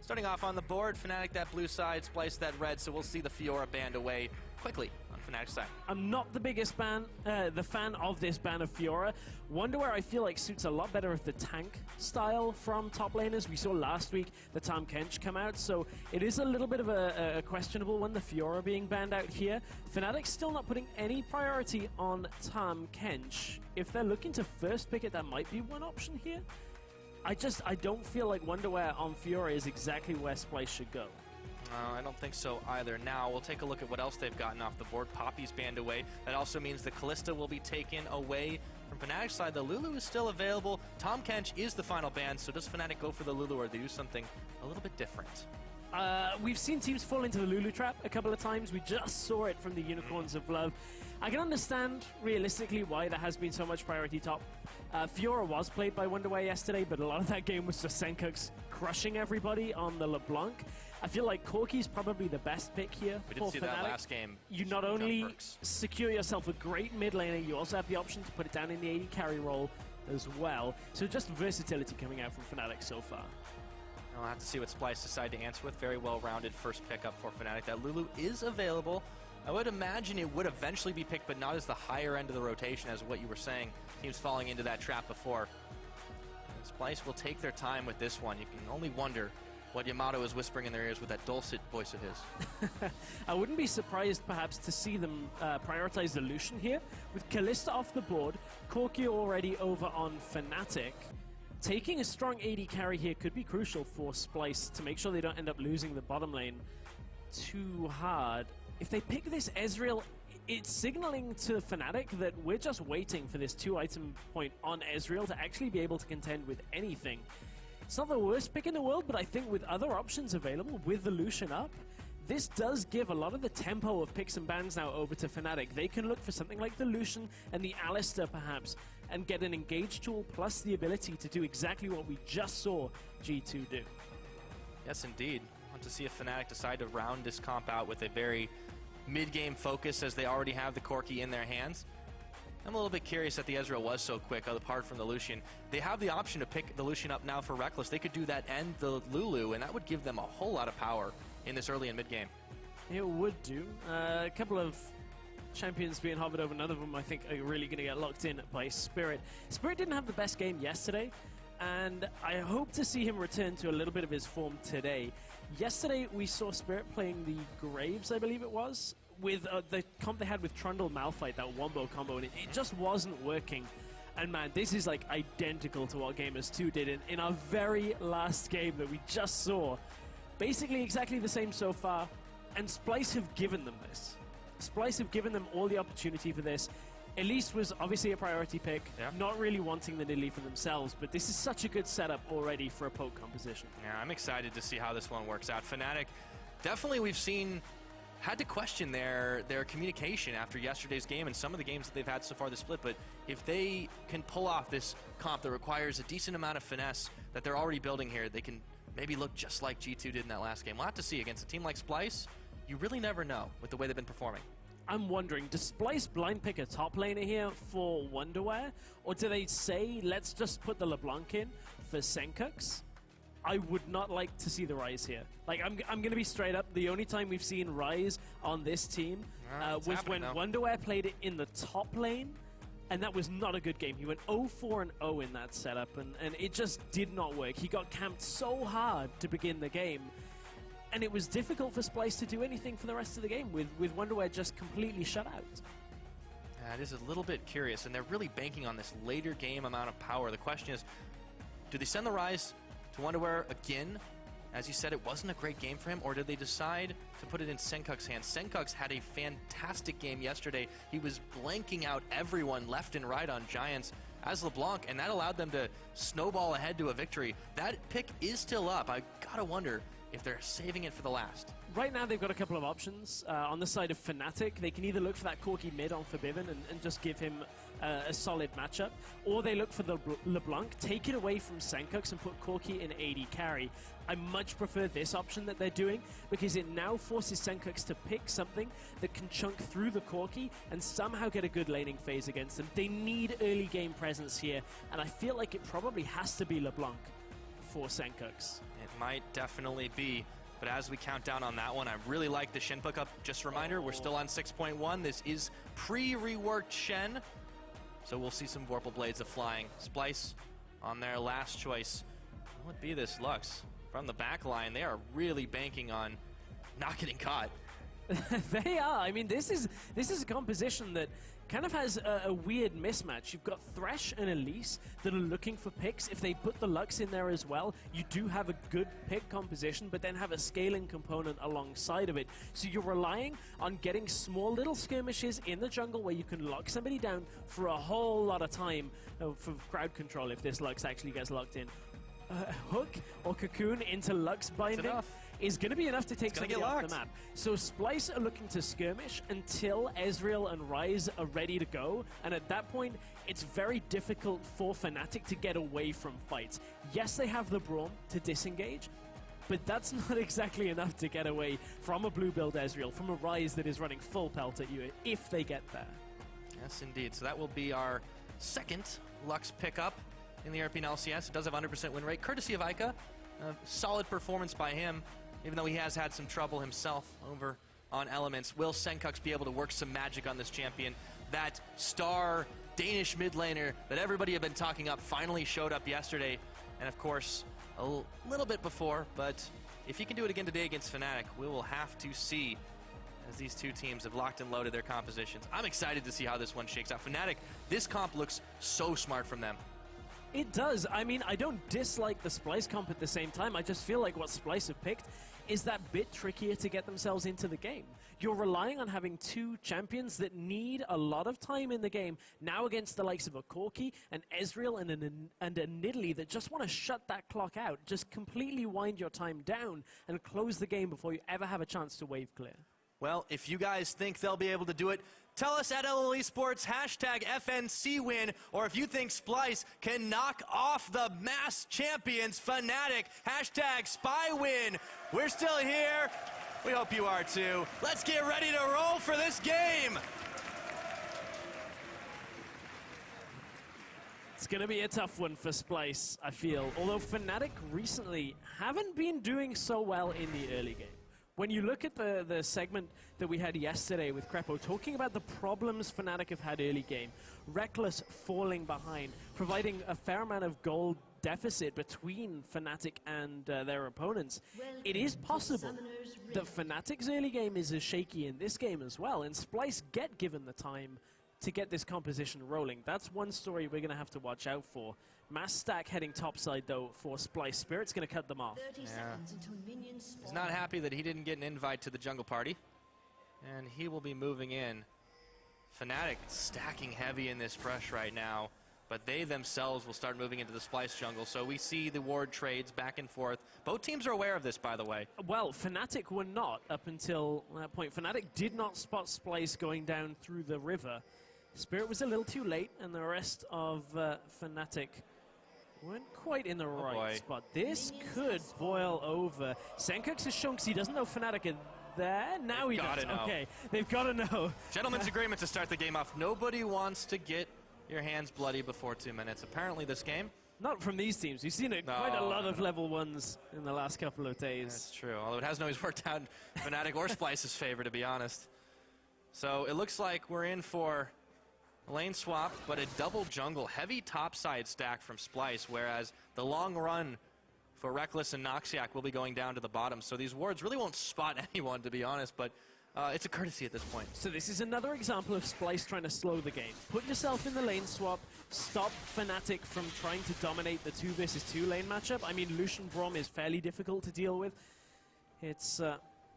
Starting off on the board, Fnatic that blue side, Splyce that red, so we'll see the Fiora banned away quickly on Fnatic's side. I'm not the biggest fan of this ban of Fiora. Wonderware I feel like suits a lot better with the tank style from top laners. We saw last week the Tahm Kench come out, so it is a little bit of a questionable one, the Fiora being banned out here. Fnatic's still not putting any priority on Tahm Kench. If they're looking to first pick it, that might be one option here. I don't feel like Wonderware on Fiora is exactly where Splyce should go. I don't think so either. Now, we'll take a look at what else they've gotten off the board. Poppy's banned away. That also means the Kalista will be taken away from Fnatic's side. The Lulu is still available. Tahm Kench is the final ban, so does Fnatic go for the Lulu, or do they do something a little bit different? We've seen teams fall into the Lulu trap a couple of times. We just saw it from the Unicorns of Love. I can understand, realistically, why there has been so much priority top. Fiora was played by Wonderware yesterday, but a lot of that game was just Senkux crushing everybody on the LeBlanc. I feel like Corki's probably the best pick here. We did see that last game. You not only secure yourself a great mid laner, you also have the option to put it down in the AD carry role as well. So just versatility coming out from Fnatic so far. I'll have to see what Splyce decide to answer with. Very well-rounded first pickup for Fnatic. That Lulu is available. I would imagine it would eventually be picked, but not as the higher end of the rotation, as what you were saying. Teams falling into that trap before. And Splyce will take their time with this one. You can only wonder what Yamato is whispering in their ears with that dulcet voice of his. I wouldn't be surprised, perhaps, to see them prioritize the Lucian here. With Kalista off the board, Corki already over on Fnatic. Taking a strong AD carry here could be crucial for Splyce to make sure they don't end up losing the bottom lane too hard. If they pick this Ezreal, it's signaling to Fnatic that we're just waiting for this 2-item point on Ezreal to actually be able to contend with anything. It's not the worst pick in the world, but I think with other options available, with the Lucian up, this does give a lot of the tempo of picks and bans now over to Fnatic. They can look for something like the Lucian and the Alistar, perhaps, and get an engage tool plus the ability to do exactly what we just saw G2 do. Yes, indeed. I want to see if Fnatic decide to round this comp out with a very mid-game focus, as they already have the Corki in their hands. I'm a little bit curious that the Ezreal was so quick, apart from the Lucian. They have the option to pick the Lucian up now for Reckless. They could do that and the Lulu, and that would give them a whole lot of power in this early and mid-game. It would do. A couple of champions being hovered over, none of them I think are really going to get locked in by Spirit. Spirit didn't have the best game yesterday, and I hope to see him return to a little bit of his form today. Yesterday we saw Spirit playing the Graves, I believe it was, with the comp they had with Trundle Malphite, that wombo combo, and it just wasn't working. And man, this is like identical to what Gamers 2 did in our very last game that we just saw. Basically exactly the same so far, and Splyce have given them this. Splyce have given them all the opportunity for this. Elise was obviously a priority pick, not really wanting the Nidalee for themselves, but this is such a good setup already for a poke composition. Yeah, I'm excited to see how this one works out. Fnatic, definitely we've seen, had to question their communication after yesterday's game and some of the games that they've had so far this split, but if they can pull off this comp that requires a decent amount of finesse that they're already building here, they can maybe look just like G2 did in that last game. We'll have to see. Against a team like Splyce, you really never know with the way they've been performing. I'm wondering, does Splyce blind pick a top laner here for Wonderware? Or do they say, let's just put the LeBlanc in for Senkux? I would not like to see the Ryze here. Like, I'm going to be straight up. The only time we've seen Ryze on this team was when Wonderware played it in the top lane, and that was not a good game. He went 0-4-0 in that setup, and it just did not work. He got camped so hard to begin the game, and it was difficult for Splyce to do anything for the rest of the game, with Wonderware just completely shut out. It is a little bit curious, and they're really banking on this later game amount of power. The question is, do they send the Ryze to Wonderware again? As you said, it wasn't a great game for him, or did they decide to put it in Senkux's hands? Senkux had a fantastic game yesterday. He was blanking out everyone left and right on Giants as LeBlanc, and that allowed them to snowball ahead to a victory. That pick is still up. I gotta wonder if they're saving it for the last. Right now they've got a couple of options. On the side of Fnatic, they can either look for that Corki mid on Forbidden and just give him a solid matchup, or they look for the LeBlanc, take it away from Senkux and put Corki in AD carry. I much prefer this option that they're doing, because it now forces Senkux to pick something that can chunk through the Corki and somehow get a good laning phase against them. They need early game presence here, and I feel like it probably has to be LeBlanc for Senkux. It might definitely be. But as we count down on that one, I really like the Shen pickup. Just a reminder, we're still on 6.1. This is pre-reworked Shen. So we'll see some Vorpal Blades of flying. Splice on their last choice. What would be this Lux? From the back line, they are really banking on not getting caught. They are. I mean, this is a composition that kind of has a weird mismatch. You've got Thresh and Elise that are looking for picks. If they put the Lux in there as well, you do have a good pick composition, but then have a scaling component alongside of it. So you're relying on getting small little skirmishes in the jungle where you can lock somebody down for a whole lot of time for crowd control if this Lux actually gets locked in. Hook or Cocoon into Lux binding is going to be enough to take somebody off the map. So Splice are looking to skirmish until Ezreal and Ryze are ready to go, and at that point, it's very difficult for Fnatic to get away from fights. Yes, they have the Braum to disengage, but that's not exactly enough to get away from a blue build Ezreal, from a Ryze that is running full pelt at you, if they get there. Yes, indeed. So that will be our second Lux pickup in the European LCS. It does have 100% win rate, courtesy of Ica. Solid performance by him, even though he has had some trouble himself over on Elements. Will Senkux be able to work some magic on this champion? That star Danish mid laner that everybody had been talking up finally showed up yesterday, and of course, a little bit before, but if he can do it again today against Fnatic, we will have to see, as these two teams have locked and loaded their compositions. I'm excited to see how this one shakes out. Fnatic, this comp looks so smart from them. It does. I mean, I don't dislike the Splice comp at the same time. I just feel like what Splice have picked is that bit trickier to get themselves into the game. You're relying on having two champions that need a lot of time in the game, now against the likes of a Corki, an Ezreal, and a Nidalee that just want to shut that clock out, just completely wind your time down and close the game before you ever have a chance to wave clear. Well, if you guys think they'll be able to do it, tell us at LL Esports, hashtag FNC win, or if you think Splice can knock off the mass champions, Fnatic, hashtag Spy win. We're still here. We hope you are too. Let's get ready to roll for this game. It's going to be a tough one for Splice, I feel. Although Fnatic recently haven't been doing so well in the early game. When you look at the segment that we had yesterday with Crepo, talking about the problems Fnatic have had early game, Reckless falling behind, providing a fair amount of gold deficit between Fnatic and their opponents, it is possible that Fnatic's early game is as shaky in this game as well, and Splice get given the time to get this composition rolling. That's one story we're going to have to watch out for. Mass stack heading topside, though, for Splice. Spirit's going to cut them off. Yeah. He's not happy that he didn't get an invite to the jungle party. And he will be moving in. Fnatic stacking heavy in this brush right now, but they themselves will start moving into the Splice jungle. So we see the ward trades back and forth. Both teams are aware of this, by the way. Well, Fnatic were not up until that point. Fnatic did not spot Splice going down through the river. Spirit was a little too late, and the rest of Fnatic weren't quite in the right spot. This could boil over. Senkux is shown because he doesn't know Fnatic are there. Now he does. Okay, they've got to know. Gentlemen's agreement to start the game off. Nobody wants to get your hands bloody before 2 minutes. Apparently this game. Not from these teams. We've seen quite a lot of level ones in the last couple of days. That's true, although it hasn't always worked out in Fnatic or Splice's favor, to be honest. So it looks like we're in for lane swap, but a double jungle, heavy topside stack from Splice, whereas the long run for Reckless and Noxiac will be going down to the bottom. So these wards really won't spot anyone, to be honest, but it's a courtesy at this point. So this is another example of Splice trying to slow the game. Put yourself in the lane swap, stop Fnatic from trying to dominate the 2 versus 2 lane matchup. I mean, Lucian Braum is fairly difficult to deal with. It's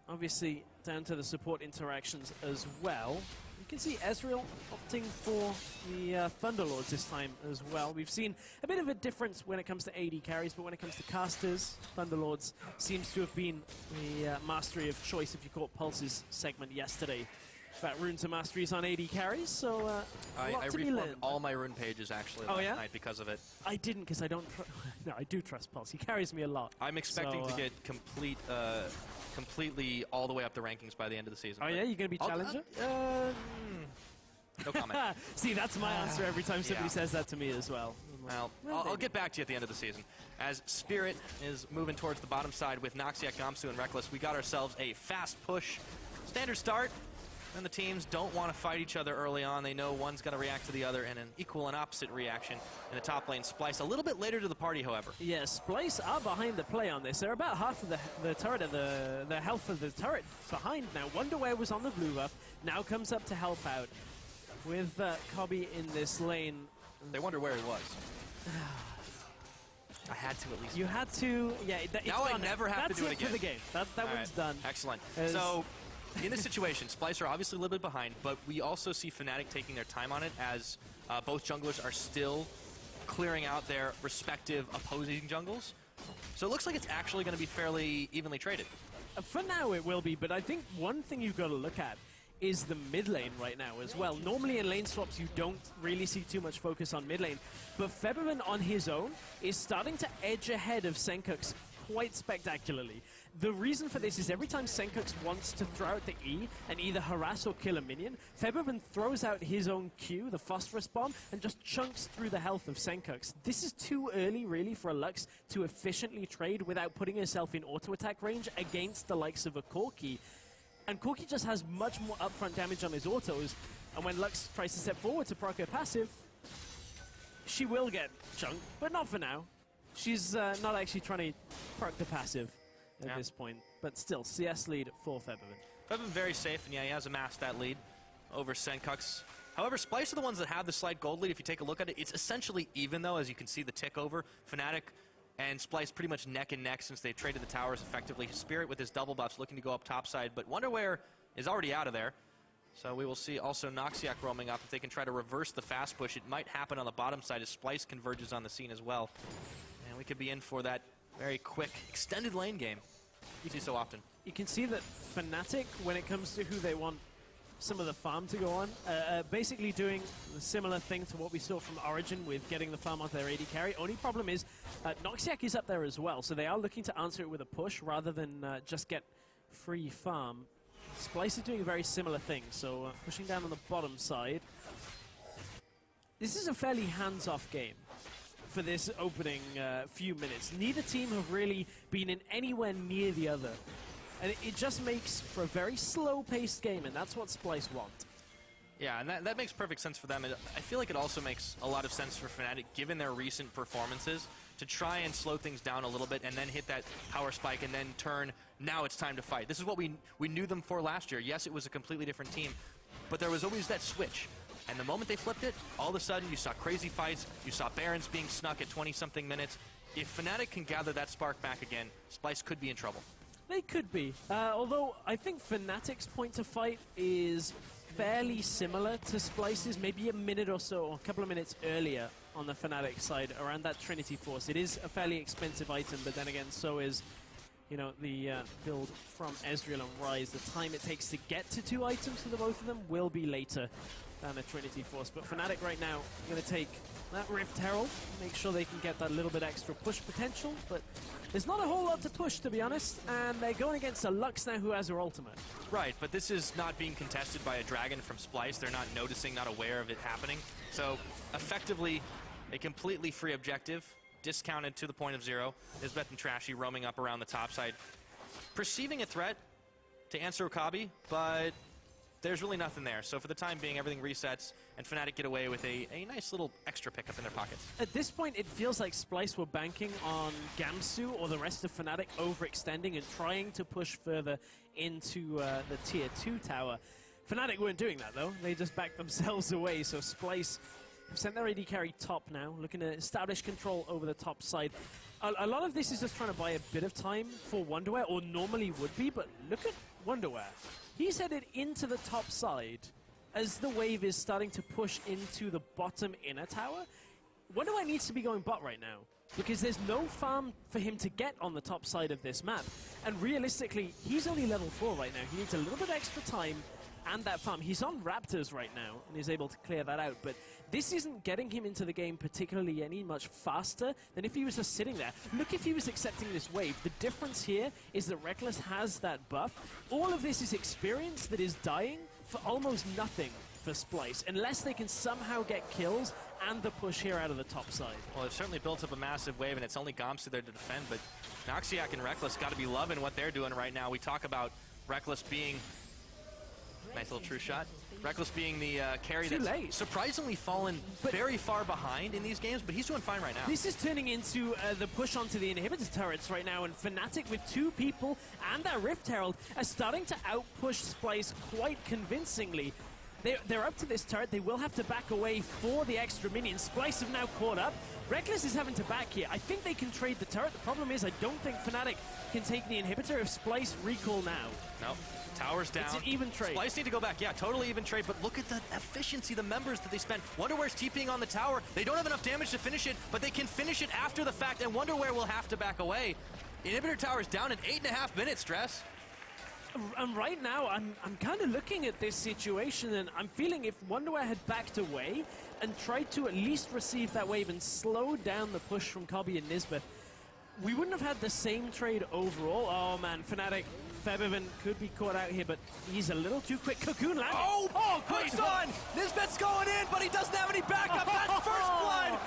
obviously down to the support interactions as well. You can see Ezreal opting for the Thunderlords this time as well. We've seen a bit of a difference when it comes to AD carries, but when it comes to casters, Thunderlords seems to have been the mastery of choice, if you caught Pulse's segment yesterday. About runes and masteries on AD carries, so I reformed all my rune pages actually last night because of it. I didn't, because I don't. No, I do trust Pulse. He carries me a lot. I'm expecting to get completely all the way up the rankings by the end of the season. Oh yeah, you're gonna be challenger? No comment. See, that's my answer every time somebody says that to me as well. Well, I'll get back to you at the end of the season. As Spirit is moving towards the bottom side with Noxiac, Gamsu, and Reckless, we got ourselves a fast push. Standard start, and the teams don't want to fight each other early on. They know one's going to react to the other, and an equal and opposite reaction in the top lane. Splyce a little bit later to the party, however. Yes, Splyce are behind the play on this. They're about half of the turret, the health of the turret behind now. Wonderware was on the blue buff, now comes up to help out with Cobby in this lane. They wonder where he was. I had to at least. You had to, yeah. It's now done. I never have to do it again. That's it for the game. That one's done. Excellent. So, in this situation, Splyce are obviously a little bit behind, but we also see Fnatic taking their time on it as both junglers are still clearing out their respective opposing jungles. So it looks like it's actually going to be fairly evenly traded. For now it will be, but I think one thing you've got to look at is the mid lane right now as well. Normally in lane swaps you don't really see too much focus on mid lane, but Feberman on his own is starting to edge ahead of Senkux quite spectacularly. The reason for this is every time Senkux wants to throw out the E and either harass or kill a minion, Feberman throws out his own Q, the phosphorus bomb, and just chunks through the health of Senkux. This is too early, really, for a Lux to efficiently trade without putting herself in auto-attack range against the likes of a Corki. And Corki just has much more upfront damage on his autos, and when Lux tries to step forward to proc her passive, she will get chunked, but not for now. She's not actually trying to proc the passive at this point, but still, CS lead for Feberman. Feberman very safe, and yeah, he has amassed that lead over Senkux. However, Splyce are the ones that have the slight gold lead. If you take a look at it, it's essentially even, though, as you can see the tick over. Fnatic and Splyce pretty much neck and neck since they traded the towers effectively. Spirit with his double buffs looking to go up topside, but Wonderware is already out of there. So we will see also Noxiac roaming up. If they can try to reverse the fast push, it might happen on the bottom side as Splyce converges on the scene as well. And we could be in for that very quick extended lane game you see so often. You can see that Fnatic, when it comes to who they want some of the farm to go on, basically doing a similar thing to what we saw from Origin with getting the farm onto their AD carry. Only problem is Noxiac is up there as well, so they are looking to answer it with a push rather than just get free farm. Splyce is doing a very similar thing, so pushing down on the bottom side. This is a fairly hands-off game for this opening few minutes. Neither team have really been in anywhere near the other. And it just makes for a very slow-paced game, and that's what Splyce want. Yeah, and that makes perfect sense for them. I feel like it also makes a lot of sense for Fnatic, given their recent performances, to try and slow things down a little bit and then hit that power spike and then turn, now it's time to fight. This is what we knew them for last year. Yes, it was a completely different team, but there was always that switch. And the moment they flipped it, all of a sudden you saw crazy fights, you saw Barons being snuck at 20-something minutes. If Fnatic can gather that spark back again, Splyce could be in trouble. They could be, although I think Fnatic's point to fight is fairly similar to Splyce's, maybe a minute or so, or a couple of minutes earlier on the Fnatic side, around that Trinity Force. It is a fairly expensive item, but then again, so is, you know, the build from Ezreal and Ryze. The time it takes to get to 2 items for the both of them will be later than a Trinity Force. But Fnatic right now going to take that Rift Herald, make sure they can get that little bit extra push potential, but there's not a whole lot to push, to be honest, and they're going against a Lux now who has her ultimate. Right, but this is not being contested by a Dragon from Splyce. They're not noticing, not aware of it happening. So, effectively, a completely free objective, discounted to the point of 0. Isbeth and Trashy roaming up around the top side, perceiving a threat to answer Okabe, but there's really nothing there. So for the time being, everything resets, and Fnatic get away with a nice little extra pickup in their pockets. At this point, it feels like Splyce were banking on Gamsu or the rest of Fnatic overextending and trying to push further into the Tier 2 tower. Fnatic weren't doing that, though. They just backed themselves away, so Splyce sent their AD carry top now, looking to establish control over the top side. A lot of this is just trying to buy a bit of time for Wonderware, or normally would be, but look at Wonderware. He's headed into the top side as the wave is starting to push into the bottom inner tower. Wonderware needs to be going bot right now, because there's no farm for him to get on the top side of this map. And realistically, he's only level 4 right now. He needs a little bit extra time and that farm. He's on Raptors right now and is able to clear that out, but this isn't getting him into the game particularly any much faster than if he was just sitting there. Look, if he was accepting this wave, the difference here is that Reckless has that buff. All of this is experience that is dying for almost nothing for Splyce, unless they can somehow get kills and the push here out of the top side. Well, they've certainly built up a massive wave, and it's only Gamsu there to defend, but Noxiac and Reckless got to be loving what they're doing right now. We talk about Reckless being... Nice little true shot. Reckless being the carry that's surprisingly fallen very far behind in these games, but he's doing fine right now. This is turning into the push onto the inhibitor turrets right now, and Fnatic with 2 people and that Rift Herald are starting to outpush Splice quite convincingly. They're up to this turret. They will have to back away for the extra minions. Splice have now caught up. Reckless is having to back here. I think they can trade the turret. The problem is I don't think Fnatic can take the inhibitor if Splice recall now. No. Tower's down. It's an even trade. Splice need to go back. Yeah, totally even trade, but look at the efficiency, the members that they spent. Wonderware's TPing on the tower. They don't have enough damage to finish it, but they can finish it after the fact, and Wonderware will have to back away. Inhibitor tower's down in 8.5 minutes, Stress. And right now, I'm kind of looking at this situation, and I'm feeling if Wonderware had backed away and tried to at least receive that wave and slow down the push from Kobe and Nisbeth, we wouldn't have had the same trade overall. Oh man, Fnatic, Febiven could be caught out here, but he's a little too quick. Cocoon landing. Oh, quick on! Nisbeth's going in, but he doesn't have any backup. That's first blood!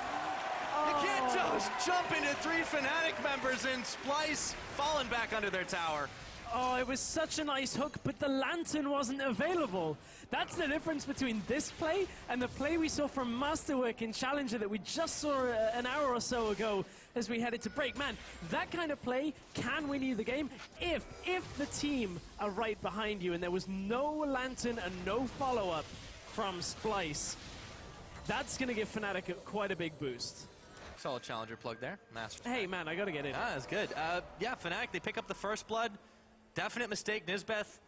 You can't just jump into 3 Fnatic members and Splice falling back under their tower. Oh, it was such a nice hook, but the Lantern wasn't available. That's the difference between this play and the play we saw from Masterwork in Challenger that we just saw an hour or so ago as we headed to break. Man, that kind of play can win you the game if the team are right behind you and there was no Lantern and no follow-up from Splice. That's going to give Fnatic quite a big boost. Solid Challenger plug there. Master. Hey, man, I got to get in. Ah, that's good. Yeah, Fnatic, they pick up the first blood. Definite mistake. Nisbeth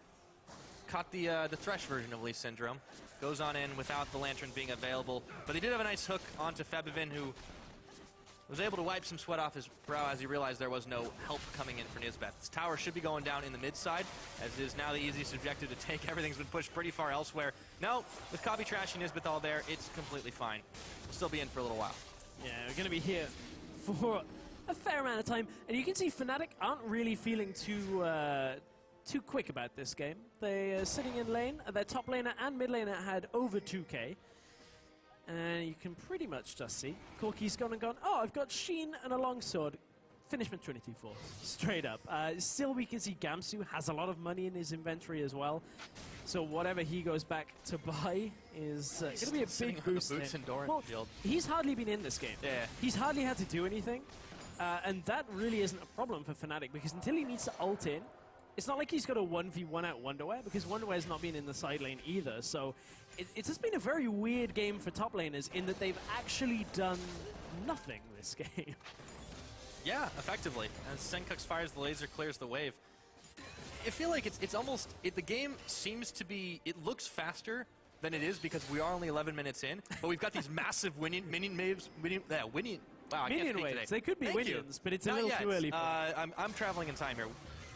caught the Thresh version of Lee Syndrome. Goes on in without the Lantern being available. But they did have a nice hook onto Febiven, who was able to wipe some sweat off his brow as he realized there was no help coming in for Nisbeth. This tower should be going down in the mid side, as it is now the easiest objective to take. Everything's been pushed pretty far elsewhere. No, with Kabi trashing Nisbeth all there, it's completely fine. We'll still be in for a little while. Yeah, we're going to be here for a fair amount of time, and you can see Fnatic aren't really feeling too quick about this game. They are sitting in lane. Their top laner and mid laner had over 2k, and you can pretty much just see Corki's gone and gone. Oh, I've got Sheen and a longsword. Finishment Trinity Force, straight up. Still, we can see Gamsu has a lot of money in his inventory as well. So whatever he goes back to buy is going to be a big boost. Well, he's hardly been in this game. Yeah. He's hardly had to do anything. And that really isn't a problem for Fnatic, because until he needs to ult in, it's not like he's got a 1v1 out Wonderware, because Wonderware's not been in the side lane either. So it's just been a very weird game for top laners in that they've actually done nothing this game. Yeah, effectively. As Senkux fires the laser, clears the wave. I feel like it's almost... the game seems to be... It looks faster than it is because we are only 11 minutes in, but we've got these massive minion waves. Wow, minion waves. Today. They could be minions, but it's a little too early for I'm traveling in time here.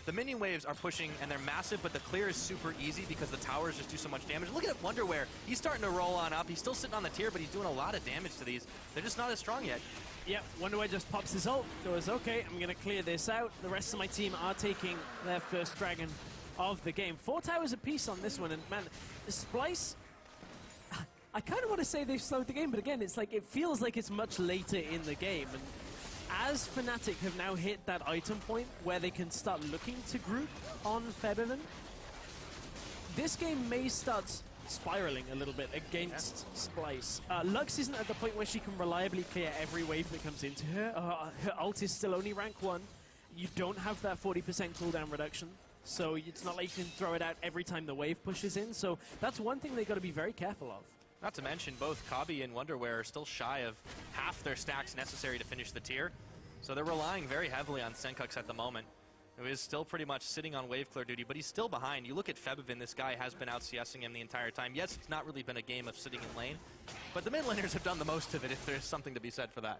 The minion waves are pushing, and they're massive, but the clear is super easy because the towers just do so much damage. Look at Wonderware. He's starting to roll on up. He's still sitting on the tier, but he's doing a lot of damage to these. They're just not as strong yet. Yep, Wonderware just pops his ult, goes, okay, I'm going to clear this out. The rest of my team are taking their first dragon of the game. 4 towers apiece on this one, and man, the Splice... I kind of want to say they've slowed the game, but again, it's like it feels like it's much later in the game. And as Fnatic have now hit that item point where they can start looking to group on Febiven, this game may start spiraling a little bit against Splice. Lux isn't at the point where she can reliably clear every wave that comes into her. Her ult is still only rank 1. You don't have that 40% cooldown reduction, so it's not like you can throw it out every time the wave pushes in. So that's one thing they've got to be very careful of. Not to mention, both Kabi and Wonderware are still shy of half their stacks necessary to finish the tier. So they're relying very heavily on Senkux at the moment, who is still pretty much sitting on wave clear duty, but he's still behind. You look at Febiven, this guy has been out CSing him the entire time. Yes, it's not really been a game of sitting in lane, but the mid laners have done the most of it, if there's something to be said for that.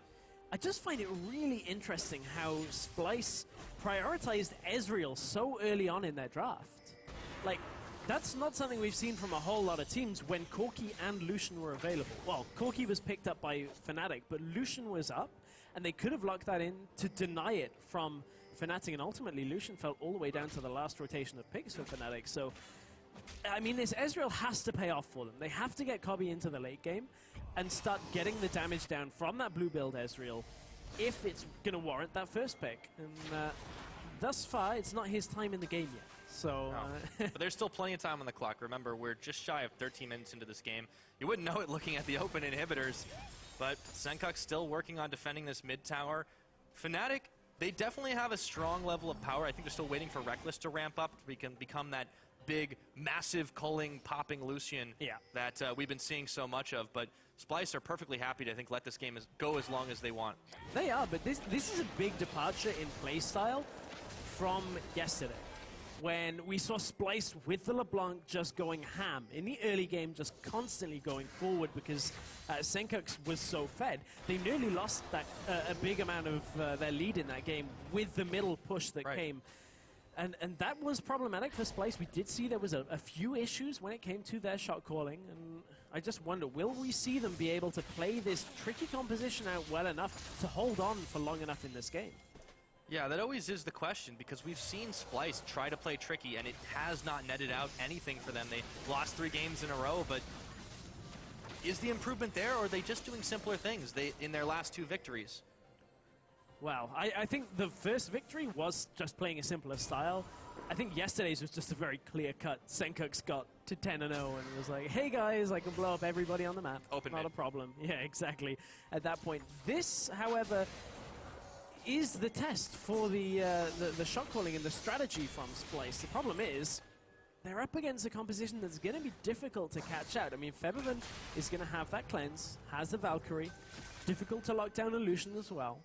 I just find it really interesting how Splice prioritized Ezreal so early on in their draft. Like, that's not something we've seen from a whole lot of teams when Corki and Lucian were available. Well, Corki was picked up by Fnatic, but Lucian was up, and they could have locked that in to deny it from Fnatic, and ultimately Lucian fell all the way down to the last rotation of picks for Fnatic. So, I mean, this Ezreal has to pay off for them. They have to get Kobe into the late game, and start getting the damage down from that blue build Ezreal if it's going to warrant that first pick. And thus far, it's not his time in the game yet. So, but there's still plenty of time on the clock. Remember, we're just shy of 13 minutes into this game. You wouldn't know it looking at the open inhibitors, but Senkuk's still working on defending this mid tower. Fnatic, they definitely have a strong level of power. I think they're still waiting for Reckless to ramp up to become that big, massive, culling, popping Lucian that we've been seeing so much of. But Splice are perfectly happy to, I think, let this game go as long as they want. They are, but this is a big departure in playstyle from yesterday, when we saw Splice with the LeBlanc just going ham. In the early game, just constantly going forward because Senkuk was so fed. They nearly lost that a big amount of their lead in that game with the middle push that came. And that was problematic for Splice. We did see there was a few issues when it came to their shot calling. And I just wonder, will we see them be able to play this tricky composition out well enough to hold on for long enough in this game? Yeah, that always is the question, because we've seen Splice try to play tricky, and it has not netted out anything for them. They lost 3 games in a row, but is the improvement there, or are they just doing simpler things in their last 2 victories? Well, I think the first victory was just playing a simpler style. I think yesterday's was just a very clear-cut. Senkuk's got to 10-0 and was like, hey guys, I can blow up everybody on the map. Open Not mid. a problem. Yeah, exactly. At that point. This, however, is the test for the shot calling and the strategy from Splice. The problem is, they're up against a composition that's going to be difficult to catch out. I mean, Febiven is going to have that cleanse, has the Valkyrie, difficult to lock down Illusion as well.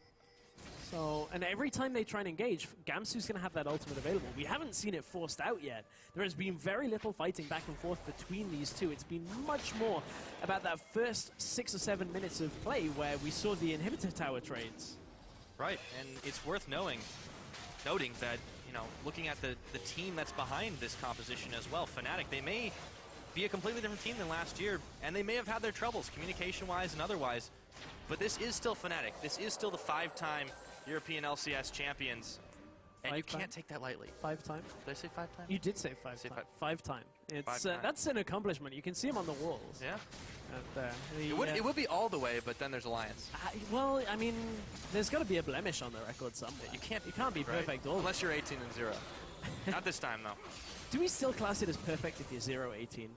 So, and every time they try and engage, Gamsu's going to have that ultimate available. We haven't seen it forced out yet. There has been very little fighting back and forth between these two. It's been much more about that first 6 or 7 minutes of play where we saw the inhibitor tower trades. Right, and it's worth noting that, you know, looking at the team that's behind this composition as well, Fnatic, they may be a completely different team than last year, and they may have had their troubles, communication-wise and otherwise, but this is still Fnatic. This is still the 5-time European LCS champions, and you can't take that lightly. 5-time? Did I say 5-time? You did say 5-time. 5-time. It's 5-time. That's an accomplishment. You can see them on the walls. Yeah. And, it would be all the way, but then there's Alliance. well, I mean, there's got to be a blemish on the record somewhere. You can't be perfect all unless you're 18 and 0. Not this time though. Do we still class it as perfect if you're 0-18?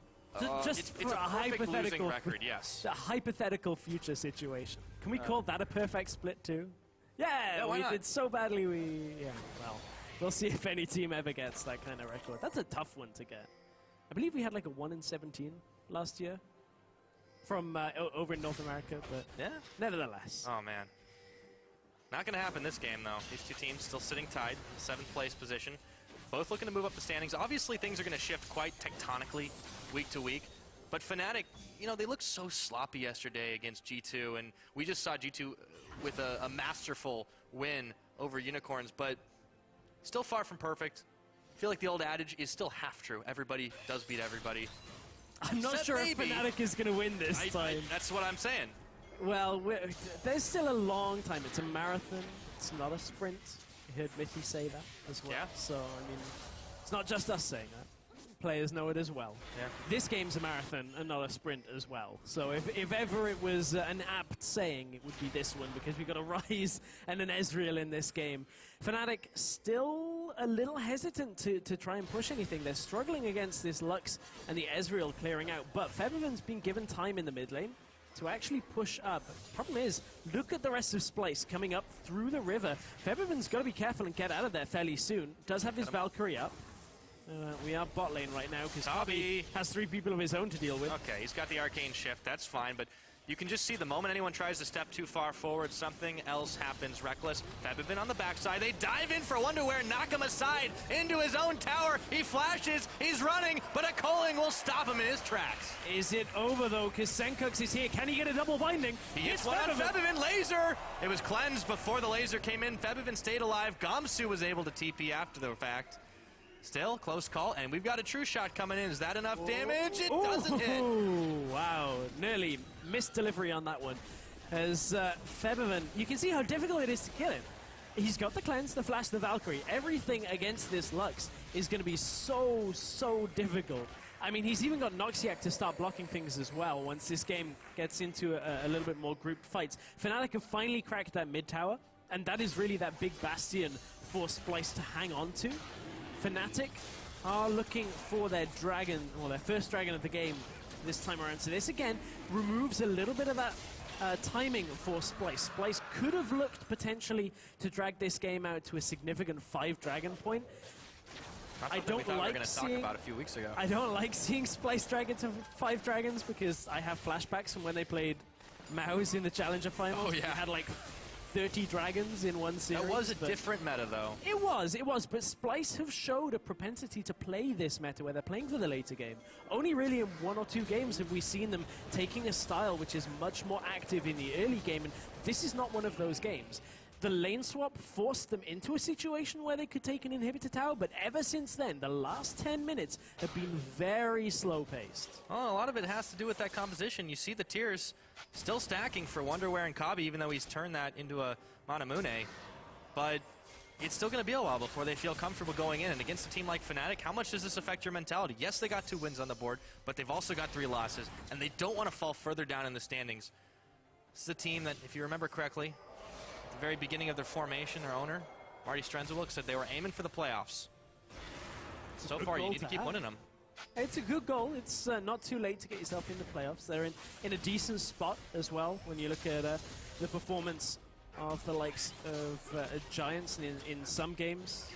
Just it's for a hypothetical losing record, yes. A hypothetical future situation. Can we call that a perfect split too? Yeah, why we not? did so badly. Well, we'll see if any team ever gets that kind of record. That's a tough one to get. I believe we had like a 1-17 last year from over in North America, but yeah, nevertheless. Oh man, not gonna happen this game though. These two teams still sitting tied, 7th place position, both looking to move up the standings. Obviously, things are gonna shift quite tectonically week to week. But Fnatic, you know, they looked so sloppy yesterday against G2, and we just saw G2 with a masterful win over Unicorns, but still far from perfect. I feel like the old adage is still half true. Everybody does beat everybody. I'm not sure if Fnatic is going to win this time. That's what I'm saying. Well, there's still a long time. It's a marathon. It's not a sprint. You heard Mithy say that as well. Yeah. So, I mean, it's not just us saying that. Players know it as well. Yeah. This game's a marathon and not a sprint as well. So if ever it was an apt saying, it would be this one, because we got a Ryze and an Ezreal in this game. Fnatic still a little hesitant to try and push anything. They're struggling against this Lux and the Ezreal clearing out, but Febiven's been given time in the mid lane to actually push up. Problem is, look at the rest of Splice coming up through the river. Febiven's got to be careful and get out of there fairly soon. Does have his Valkyrie up. We are bot lane right now because Hobby has 3 people of his own to deal with. Okay, he's got the arcane shift, that's fine, but you can just see the moment anyone tries to step too far forward, something else happens. Reckless, Febiven on the backside, they dive in for Wonderwear, knock him aside into his own tower. He flashes, he's running, but a culling will stop him in his tracks. Is it over though, because Senkuk is here? Can he get a double binding? He hits one on Febiven, laser! It was cleansed before the laser came in. Febiven stayed alive, Gamsu was able to TP after the fact. Still, close call, and we've got a true shot coming in. Is that enough damage? It doesn't hit. Wow, nearly missed delivery on that one. As Febiven, you can see how difficult it is to kill him. He's got the cleanse, the flash, the Valkyrie. Everything against this Lux is going to be so difficult. I mean, he's even got Noxiac to start blocking things as well once this game gets into a little bit more grouped fights. Fnatic have finally cracked that mid tower, and that is really that big bastion for Splyce to hang on to. Fnatic are looking for their dragon, or their first dragon of the game this time around. So this, again, removes a little bit of that timing for Splyce. Splyce could have looked potentially to drag this game out to a significant 5 dragon point. I don't like seeing about a few weeks ago. I don't like seeing Splyce drag it to 5 dragons because I have flashbacks from when they played Mouse in the Challenger Finals. Oh, yeah. They had like 30 dragons in one series. That was a different meta, though. It was. But Splyce have showed a propensity to play this meta where they're playing for the later game. Only really in 1 or 2 games have we seen them taking a style which is much more active in the early game, and this is not one of those games. The lane swap forced them into a situation where they could take an inhibitor tower, but ever since then, the last 10 minutes have been very slow-paced. Well, a lot of it has to do with that composition. You see the tiers still stacking for Wonderwear and Kabi, even though he's turned that into a Manamune. But it's still going to be a while before they feel comfortable going in. And against a team like Fnatic, how much does this affect your mentality? Yes, they got 2 wins on the board, but they've also got 3 losses, and they don't want to fall further down in the standings. This is a team that, if you remember correctly, at the very beginning of their formation, their owner, Marty Strenzewilk, said they were aiming for the playoffs. So far, you need to keep winning them. It's a good goal. It's not too late to get yourself in the playoffs. They're in a decent spot as well when you look at the performance of the likes of Giants in some games.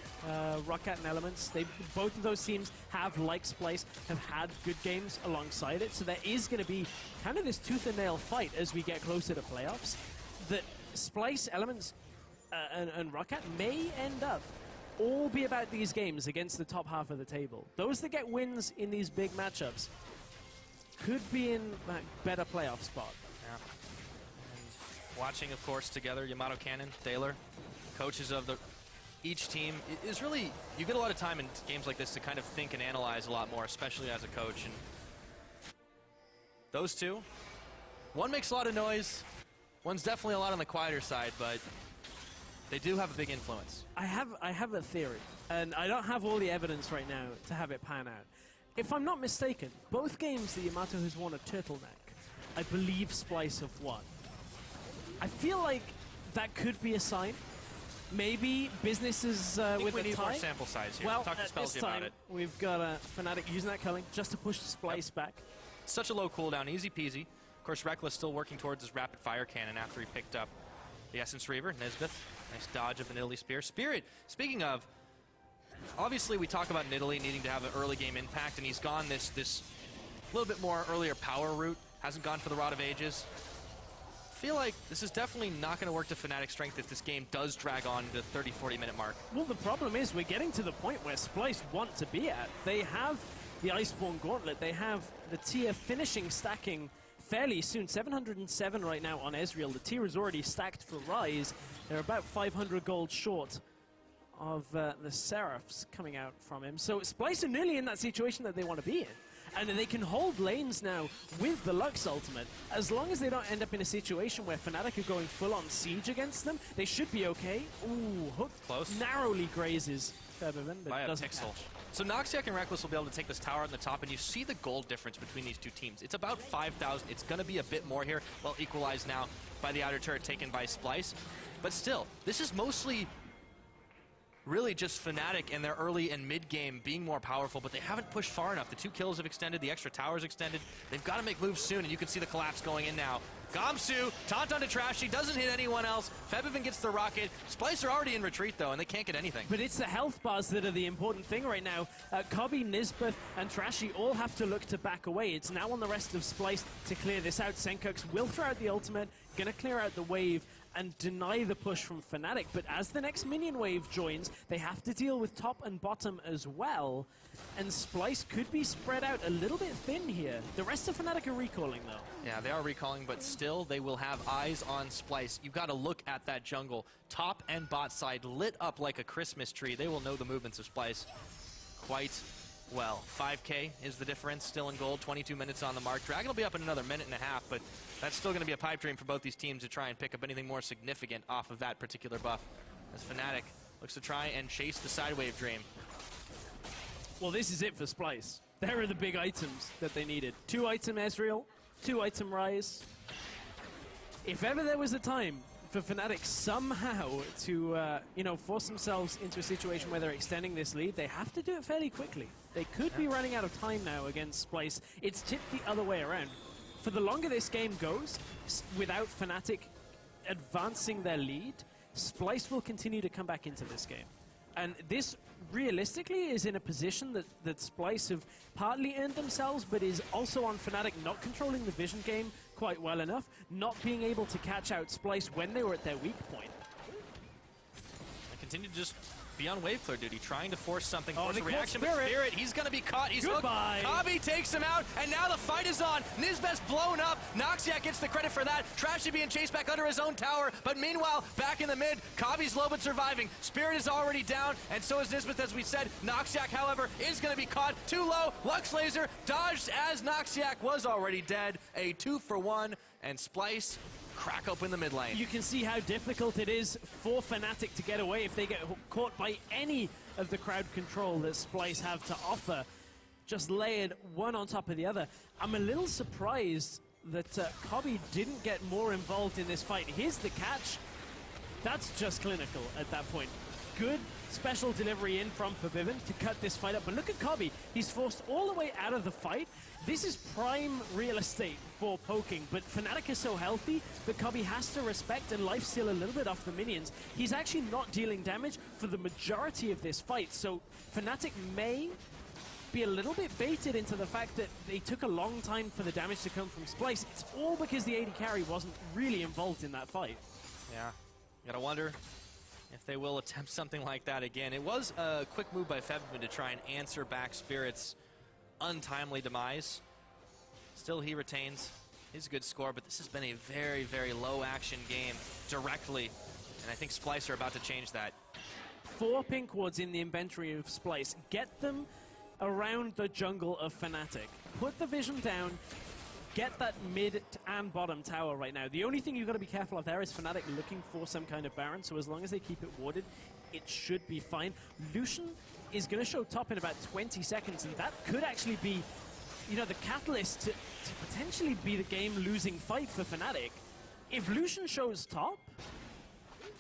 Roccat and Elements, both of those teams have, like Splyce, have had good games alongside it. So there is going to be kind of this tooth and nail fight as we get closer to playoffs. That Splyce, Elements, and Roccat may end up all be about these games against the top half of the table. Those that get wins in these big matchups could be in a better playoff spot. Yeah. And watching, of course, together, Yamato Cannon, Thaler, coaches of each team, is really, you get a lot of time in games like this to kind of think and analyze a lot more, especially as a coach. And those two, one makes a lot of noise, one's definitely a lot on the quieter side, but they do have a big influence. I have a theory, and I don't have all the evidence right now to have it pan out. If I'm not mistaken, both games that Yamato has won a turtleneck, I believe Splyce have won. I feel like that could be a sign. Maybe businesses with we a need tie. more sample size here. Well, Talk to this Spelzy time about it. we've got a Fnatic using that culling just to push Splyce back. Such a low cooldown, easy peasy. Of course, Reckless still working towards his rapid fire cannon after he picked up the Essence Reaver. Nisbeth, nice dodge of the Nidalee Spear. Spirit, speaking of, obviously we talk about Nidalee needing to have an early game impact, and he's gone this little bit more earlier power route. Hasn't gone for the Rod of Ages. I feel like this is definitely not going to work to Fnatic's strength if this game does drag on to the 30-40 minute mark. Well, the problem is we're getting to the point where Splyce want to be at. They have the Iceborne Gauntlet. They have the tier finishing stacking fairly soon. 707 right now on Ezreal. The tier is already stacked for Rise. They're about 500 gold short of the Seraphs coming out from him. So Splyce are nearly in that situation that they want to be in. And they can hold lanes now with the Lux ultimate. As long as they don't end up in a situation where Fnatic are going full on siege against them, they should be okay. Ooh, Hook Close. Narrowly grazes Febiven, but By a doesn't pixel. catch. So Noxiac and Reckless will be able to take this tower on the top, and you see the gold difference between these two teams. It's about 5,000. It's going to be a bit more here. Well, equalized now by the outer turret taken by Splyce. But still, this is mostly really just Fnatic and their early and mid game being more powerful, but they haven't pushed far enough. The 2 kills have extended, the extra towers extended. They've got to make moves soon, and you can see the collapse going in now. Gamsu, Tauntaun to Trashy, doesn't hit anyone else. Febiven gets the rocket. Splyce are already in retreat, though, and they can't get anything. But it's the health bars that are the important thing right now. Kabi, Nisbeth, and Trashy all have to look to back away. It's now on the rest of Splyce to clear this out. Senkux will throw out the ultimate, gonna clear out the wave, and deny the push from Fnatic. But as the next minion wave joins, they have to deal with top and bottom as well. And Splyce could be spread out a little bit thin here. The rest of Fnatic are recalling, though. Yeah, they are recalling, but still they will have eyes on Splyce. You've got to look at that jungle. Top and bot side lit up like a Christmas tree. They will know the movements of Splyce quite well. 5K is the difference, still in gold, 22 minutes on the mark. Dragon will be up in another minute and a half, but that's still going to be a pipe dream for both these teams to try and pick up anything more significant off of that particular buff. as Fnatic looks to try and chase the sidewave dream. Well, this is it for Splice. There are the big items that they needed. 2-item Ezreal, 2-item Ryze. If ever there was a time for Fnatic somehow to, force themselves into a situation where they're extending this lead, they have to do it fairly quickly. They could be running out of time now against Splice. It's tipped the other way around. For the longer this game goes, without Fnatic advancing their lead, Splice will continue to come back into this game. And this, realistically, is in a position that Splice have partly earned themselves, but is also on Fnatic not controlling the vision game quite well enough, not being able to catch out Splice when they were at their weak point. I continue to just be on wave clear duty, trying to force something, force a reaction, but Spirit, he's going to be caught. He's Goodbye. hooked. Kabi takes him out, and now the fight is on. Nisbeth's blown up. Noxiac gets the credit for that. Trashy being chased back under his own tower, but meanwhile, back in the mid, Kabi's low but surviving. Spirit is already down, and so is Nisbeth, as we said. Noxiac, however, is going to be caught. Too low. Lux Laser dodged as Noxiac was already dead. A 2-for-1, and Splice crack open the mid lane. You can see how difficult it is for Fnatic to get away if they get caught by any of the crowd control that Splice have to offer, just layered one on top of the other. I'm a little surprised that Kabi didn't get more involved in this fight. Here's the catch. That's just clinical at that point. Good special delivery in from Forbidden to cut this fight up. But look at Kabi. He's forced all the way out of the fight. This is prime real estate for poking, but Fnatic is so healthy that Kabi has to respect, and life's still a little bit off the minions. He's actually not dealing damage for the majority of this fight, so Fnatic may be a little bit baited into the fact that they took a long time for the damage to come from Splice. It's all because the AD carry wasn't really involved in that fight. Yeah, you gotta wonder if they will attempt something like that again. It was a quick move by Febvin to try and answer back Spirit's untimely demise. Still, he retains his good score, but this has been a very, very low action game directly, and I think Splice are about to change that. 4 pink wards in the inventory of Splice. Get them around the jungle of Fnatic. Put the vision down. Get that mid and bottom tower right now. The only thing you've got to be careful of there is Fnatic looking for some kind of Baron, so as long as they keep it warded, it should be fine. Lucian is going to show top in about 20 seconds, and that could actually be, the catalyst to potentially be the game-losing fight for Fnatic. If Lucian shows top,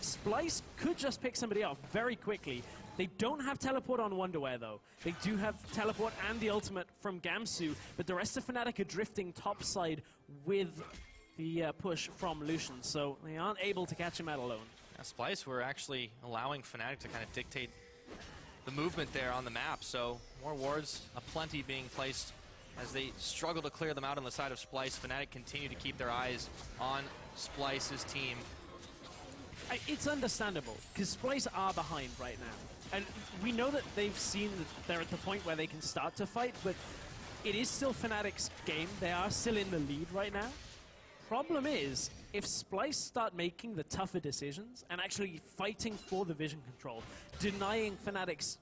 Splice could just pick somebody off very quickly. They don't have teleport on Wonderwear, though. They do have teleport and the ultimate from Gamsu, but the rest of Fnatic are drifting topside with the push from Lucian, so they aren't able to catch him out alone. Now, Splice were actually allowing Fnatic to kind of dictate the movement there on the map, so more wards aplenty being placed as they struggle to clear them out on the side of Splice. Fnatic continue to keep their eyes on Splice's team. It's understandable, because Splice are behind right now. And we know that they've seen that they're at the point where they can start to fight, but it is still Fnatic's game. They are still in the lead right now. Problem is, if Splice start making the tougher decisions and actually fighting for the vision control, denying Fnatic's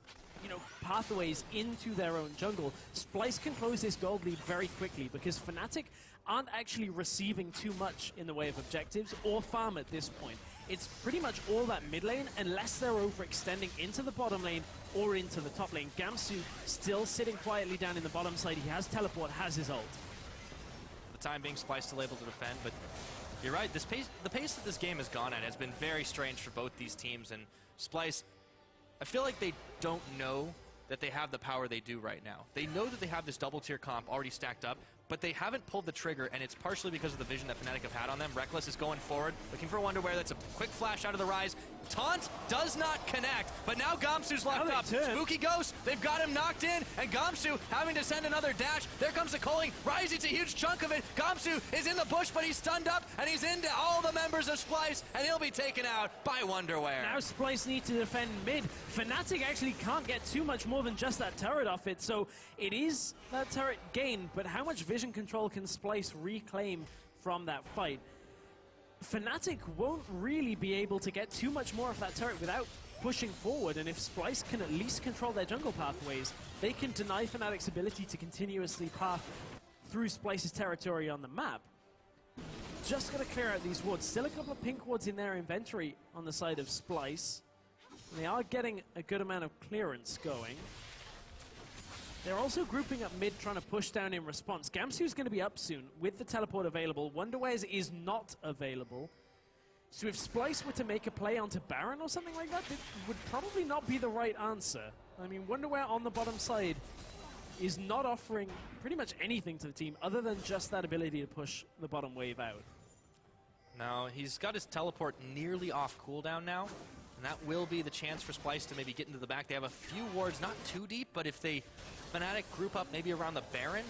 pathways into their own jungle, Splice can close this gold lead very quickly because Fnatic aren't actually receiving too much in the way of objectives or farm at this point. It's pretty much all that mid lane unless they're overextending into the bottom lane or into the top lane. Gamsu still sitting quietly down in the bottom side. He has teleport, has his ult. For the time being, Splice still able to defend, but you're right, the pace that this game has gone at has been very strange for both these teams, and Splice, I feel like they don't know that they have the power they do right now. They know that they have this double tier comp already stacked up, but they haven't pulled the trigger, and it's partially because of the vision that Fnatic have had on them. Reckless is going forward, looking for Wonderwear. That's a quick flash out of the Rise. Taunt does not connect, but now Gamsu's locked up. Spooky Ghost, they've got him knocked in, and Gamsu having to send another dash. There comes the culling. Rise eats a huge chunk of it. Gamsu is in the bush, but he's stunned up, and he's into all the members of Splice, and he'll be taken out by Wonderwear. Now Splice need to defend mid. Fnatic actually can't get too much more than just that turret off it, so it is that turret gain, but how much vision control can Splice reclaim from that fight? Fnatic won't really be able to get too much more of that turret without pushing forward, and if Splice can at least control their jungle pathways, they can deny Fnatic's ability to continuously path through Splice's territory on the map. Just gotta clear out these wards. Still a couple of pink wards in their inventory on the side of Splice. They are getting a good amount of clearance going. They're also grouping up mid, trying to push down in response. Gamsu's going to be up soon with the teleport available. Wonderwares is not available. So if Splice were to make a play onto Baron or something like that, it would probably not be the right answer. I mean, Wonderware on the bottom side is not offering pretty much anything to the team other than just that ability to push the bottom wave out. Now, he's got his teleport nearly off cooldown now, and that will be the chance for Splice to maybe get into the back. They have a few wards, not too deep, but if they Fnatic group up maybe around the Baron,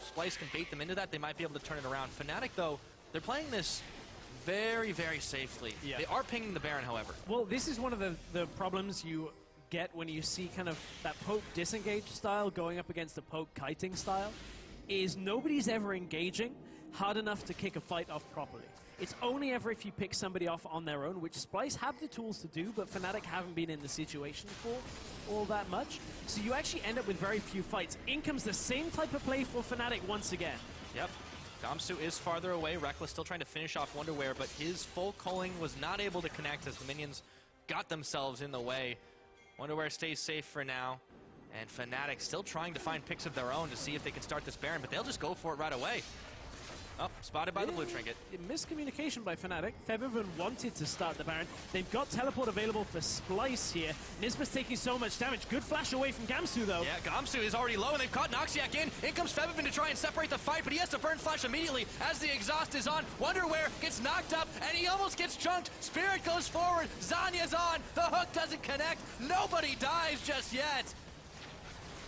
Splice can bait them into that, they might be able to turn it around. Fnatic, though, they're playing this very, very safely. Yeah. They are pinging the Baron, however. Well, this is one of the problems you get when you see kind of that poke disengage style going up against the poke kiting style, is nobody's ever engaging hard enough to kick a fight off properly. It's only ever if you pick somebody off on their own, which Splice have the tools to do, but Fnatic haven't been in the situation for all that much. So you actually end up with very few fights. In comes the same type of play for Fnatic once again. Yep. Gamsu is farther away. Reckless still trying to finish off Wonderware, but his full culling was not able to connect as the minions got themselves in the way. Wonderware stays safe for now, and Fnatic still trying to find picks of their own to see if they can start this Baron, but they'll just go for it right away. Oh, spotted by the blue trinket. Miscommunication by Fnatic. Febiven wanted to start the Baron. They've got teleport available for Splice here. Nisba's taking so much damage. Good flash away from Gamsu, though. Yeah, Gamsu is already low, and they've caught Noxiac in. In comes Febiven to try and separate the fight, but he has to burn flash immediately as the exhaust is on. Wonderware gets knocked up, and he almost gets chunked. Spirit goes forward. Zanya's on. The hook doesn't connect. Nobody dies just yet.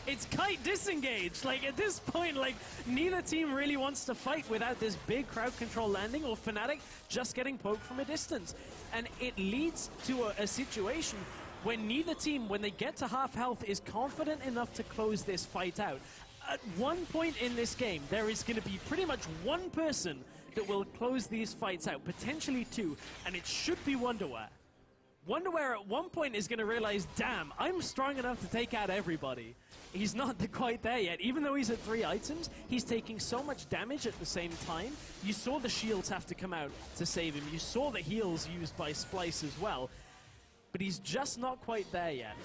It's kite disengaged. Like, at this point, like, neither team really wants to fight without this big crowd control landing or Fnatic just getting poked from a distance. And it leads to a situation when neither team, when they get to half health, is confident enough to close this fight out. At one point in this game, there is going to be pretty much one person that will close these fights out, potentially two, and it should be Wonderware. Wonderware at one point is going to realize, damn, I'm strong enough to take out everybody. He's not quite there yet. Even though he's at 3 items, he's taking so much damage at the same time. You saw the shields have to come out to save him. You saw the heals used by Splice as well. But he's just not quite there yet.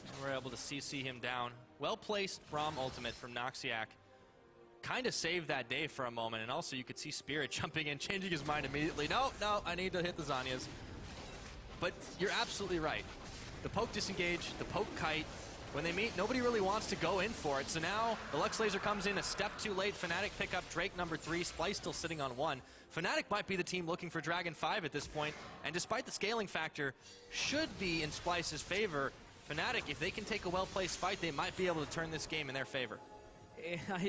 And we're able to CC him down. Well-placed Braum ultimate from Noxiac. Kind of saved that day for a moment. And also you could see Spirit jumping in, changing his mind immediately. No, I need to hit the Zanyas. But you're absolutely right. The poke disengage, the poke kite, when they meet, nobody really wants to go in for it. So now the Lux Laser comes in a step too late. Fnatic pick up Drake number 3. Splice still sitting on 1. Fnatic might be the team looking for Dragon 5 at this point. And despite the scaling factor, should be in Splice's favor. Fnatic, if they can take a well-placed fight, they might be able to turn this game in their favor.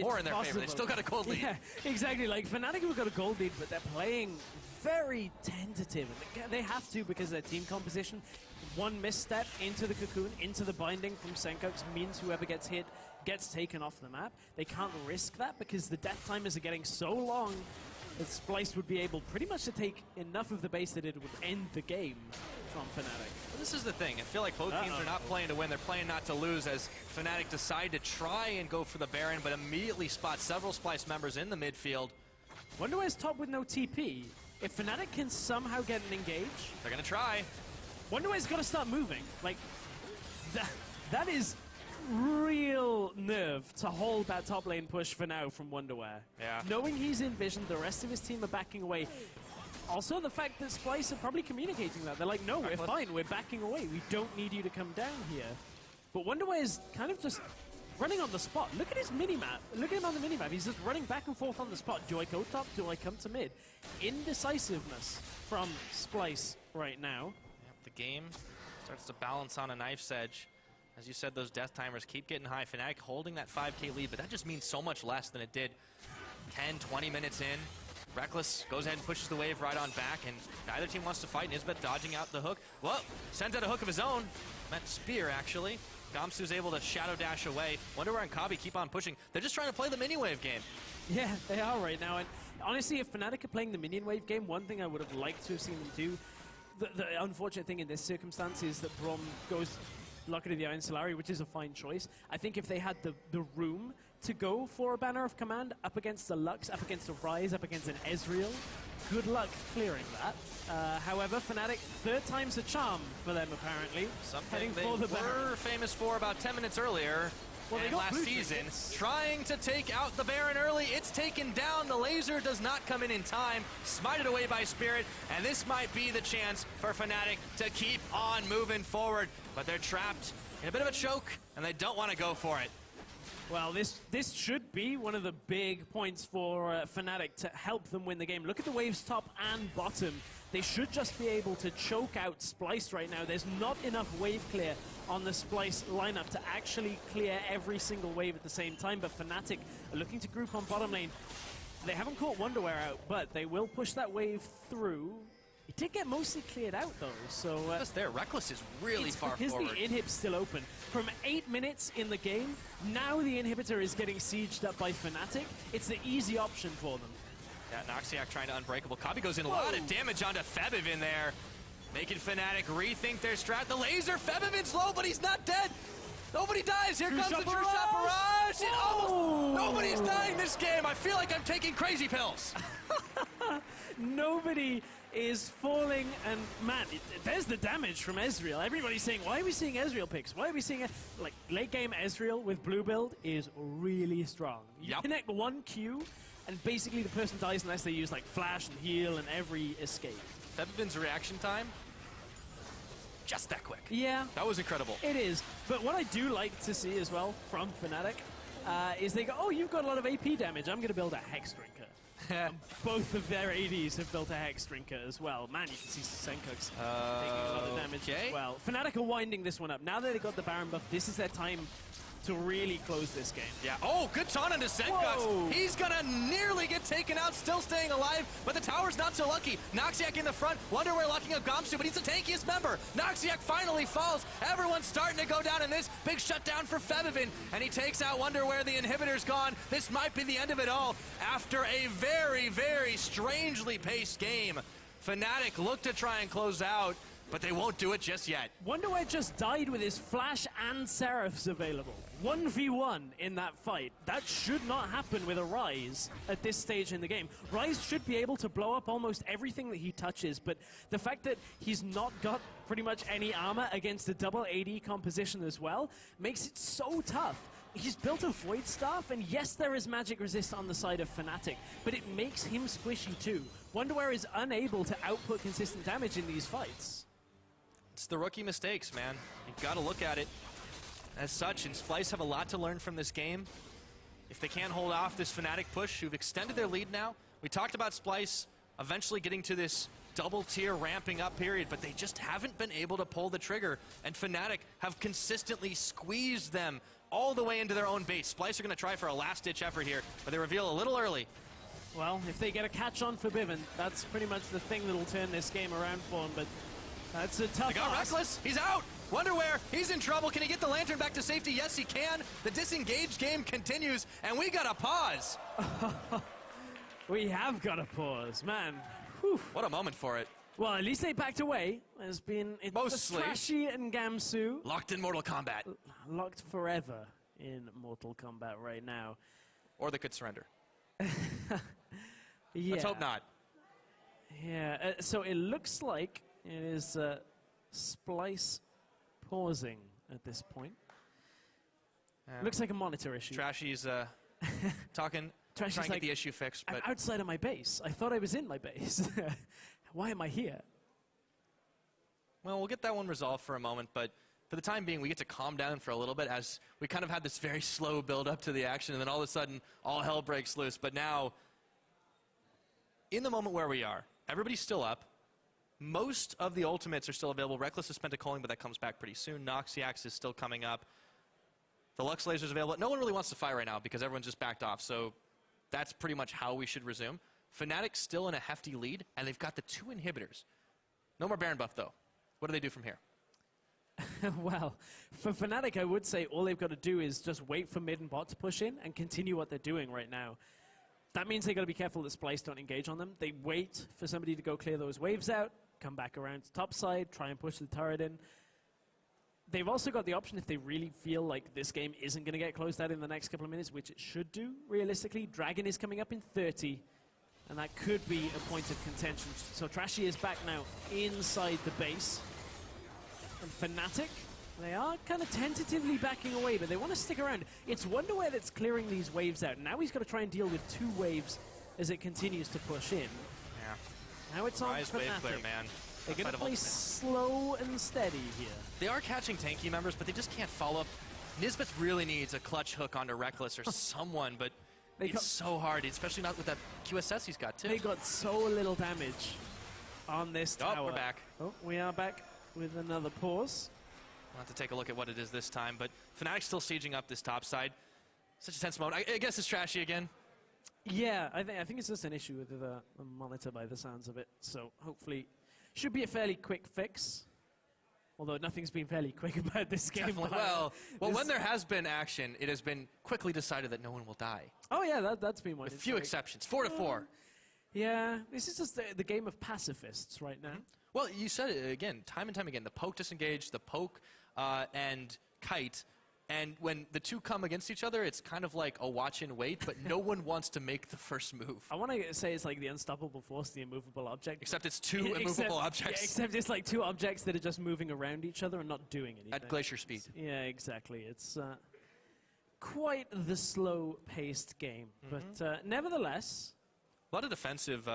Or in their favor. They've still got a gold lead. Yeah, exactly. Like, Fnatic have got a gold lead, but they're playing very tentative. They have to because of their team composition. One misstep into the cocoon, into the binding from Senkux means whoever gets hit gets taken off the map. They can't risk that because the death timers are getting so long that Splice would be able pretty much to take enough of the base that it would end the game from Fnatic. Well, this is the thing. I feel like both teams are not playing to win. They're playing not to lose as Fnatic decide to try and go for the Baron, but immediately spot several Splice members in the midfield. Wonderware's top with no TP. If Fnatic can somehow get an engage... They're going to try. Wonderware's got to start moving. Like, that is real nerve to hold that top lane push for now from Wonderware. Yeah. Knowing he's in vision, the rest of his team are backing away. Also, the fact that Splice are probably communicating that. They're like, no, we're fine, we're backing away. We don't need you to come down here. But Wonderware is kind of just running on the spot. Look at his minimap. Look at him on the minimap. He's just running back and forth on the spot. Do I go top? Do I come to mid? Indecisiveness from Splice right now. The game starts to balance on a knife's edge. As you said, those death timers keep getting high. Fnatic holding that 5k lead, but that just means so much less than it did 10, 20 minutes in. Reckless goes ahead and pushes the wave right on back, and neither team wants to fight. Nisbet dodging out the hook. Well, sends out a hook of his own. Meant spear, actually. Gamsu's able to shadow dash away. Wonderware and Kabi keep on pushing. They're just trying to play the mini wave game. Yeah, they are right now. And honestly, if Fnatic are playing the minion wave game, one thing I would have liked to have seen them do, the unfortunate thing in this circumstance is that Braum goes Locket of the Iron Solari, which is a fine choice. I think if they had the room to go for a Banner of Command up against the Lux, up against a Ryze, up against an Ezreal, good luck clearing that. However, Fnatic, third time's a charm for them, apparently. Something they were famous for about 10 minutes earlier. Well, they got last season, trying to take out the Baron early. It's taken down. The laser does not come in time. Smited away by Spirit, and this might be the chance for Fnatic to keep on moving forward. But they're trapped in a bit of a choke, and they don't want to go for it. Well, this should be one of the big points for Fnatic to help them win the game. Look at the waves top and bottom. They should just be able to choke out Spliced right now. There's not enough wave clear on the Splice lineup to actually clear every single wave at the same time, but Fnatic are looking to group on bottom lane. They haven't caught Wonderwear out, but they will push that wave through. It did get mostly cleared out, though, so... Just there, Reckless is really far because forward. the inhib's still open. From 8 minutes in the game, now the inhibitor is getting sieged up by Fnatic. It's the easy option for them. Yeah, Noxiac trying to Unbreakable. Kabi goes in a lot of damage onto Febiven there, making Fnatic rethink their strat. The laser, Febiven's low, but he's not dead. Nobody dies. Here comes the True Shot Barrage. Nobody's dying this game. I feel like I'm taking crazy pills. Nobody is falling, and man, there's the damage from Ezreal. Everybody's saying, why are we seeing Ezreal picks? Why are we seeing like late game Ezreal with blue build is really strong. You connect one Q, and basically the person dies unless they use like flash and heal and every escape. Febiven's reaction time, just that quick. Yeah. That was incredible. It is. But what I do like to see as well from Fnatic is they go, oh, you've got a lot of AP damage. I'm going to build a Hex Drinker. Both of their ADs have built a Hex Drinker as well. Man, you can see Senkuk's taking a lot of damage as well. Fnatic are winding this one up. Now that they got the Baron buff, this is their time to really close this game. Yeah. Oh, good taunt into Senkux. He's gonna nearly get taken out, still staying alive, but the tower's not so lucky. Noxiac in the front. Wonderwear locking up Gamsu, but he's the tankiest member. Noxiac finally falls. Everyone's starting to go down in this. Big shutdown for Febiven, and he takes out Wonderwear. The inhibitor's gone. This might be the end of it all. After a very, very strangely paced game, Fnatic look to try and close out, but they won't do it just yet. Wonderwear just died with his Flash and Seraphs available. 1v1 in that fight. That should not happen with a Ryze at this stage in the game. Ryze should be able to blow up almost everything that he touches, but the fact that he's not got pretty much any armor against a double AD composition as well makes it so tough. He's built a Void Staff, and yes, there is magic resist on the side of Fnatic, but it makes him squishy too. Wonderwear is unable to output consistent damage in these fights. It's the rookie mistakes, man. You've got to look at it as such, and Splice have a lot to learn from this game. If they can't hold off this Fnatic push, who've extended their lead now. We talked about Splice eventually getting to this double tier ramping up period, but they just haven't been able to pull the trigger, and Fnatic have consistently squeezed them all the way into their own base. Splice are going to try for a last-ditch effort here, but they reveal a little early. Well, if they get a catch on for Biven, that's pretty much the thing that'll turn this game around for them, but that's a tough They got Reckless. He's out. Wonderwear, he's in trouble. Can he get the Lantern back to safety? Yes, he can. The disengaged game continues, and we got a pause. We have got a pause, man. Whew. What a moment for it. Well, at least they backed away. There's been mostly Trashy and Gamsu locked in Mortal Kombat. Locked forever in Mortal Kombat right now. Or they could surrender. Yeah. Let's hope not. Yeah, so it looks like it is Splice pausing at this point. Looks like a monitor issue. Trashy's trying to get the issue fixed. But I'm outside of my base. I thought I was in my base. Why am I here? Well, we'll get that one resolved for a moment, but for the time being, we get to calm down for a little bit as we kind of had this very slow build up to the action, and then all of a sudden, all hell breaks loose. But now, in the moment where we are, everybody's still up. Most of the ultimates are still available. Reckless is Pentacoling, but that comes back pretty soon. Noxiax is still coming up. The Lux Laser's available. No one really wants to fight right now because everyone's just backed off, so that's pretty much how we should resume. Fnatic's still in a hefty lead, and they've got the 2 inhibitors. No more Baron buff, though. What do they do from here? Well, for Fnatic, I would say all they've got to do is just wait for mid and bot to push in and continue what they're doing right now. That means they've got to be careful that Splice don't engage on them. They wait for somebody to go clear those waves out, come back around to top side, try and push the turret in. they've also got the option, if they really feel like this game isn't going to get closed out in the next couple of minutes, which it should do, realistically. Dragon is coming up in 30, and that could be a point of contention. So Trashy is back now inside the base. And Fnatic, they are kind of tentatively backing away, but they want to stick around. It's Wonderware that's clearing these waves out. Now he's got to try and deal with 2 waves as it continues to push in. Yeah. Now it's on Rise wave clear, Fnatic. man. They're going to play slow and steady here. They are catching tanky members, but they just can't follow up. Nisbeth really needs a clutch hook onto Reckless or someone, but it's so hard, especially not with that QSS he's got, too. They got so little damage on this tower. Oh, we're back. Oh, we are back with another pause. We'll have to take a look at what it is this time, but Fnatic's still sieging up this top side. Such a tense mode. I guess it's Trashy again. Yeah, I think it's just an issue with the monitor by the sounds of it. So hopefully, should be a fairly quick fix. Although nothing's been fairly quick about this game. Well, when there has been action, it has been quickly decided that no one will die. Oh yeah, that's been one. With few exceptions, 4-4. Yeah, this is just the game of pacifists right now. Well, you said it again, time and time again. The poke disengage, the poke and kite. And when the two come against each other, it's kind of like a watch and wait, but no one wants to make the first move. I want to say it's like the unstoppable force, the immovable object. Except it's 2 immovable objects. Yeah, except it's like 2 objects that are just moving around each other and not doing anything. At glacier speed. Yeah, exactly. It's quite the slow-paced game. But nevertheless... A lot of defensive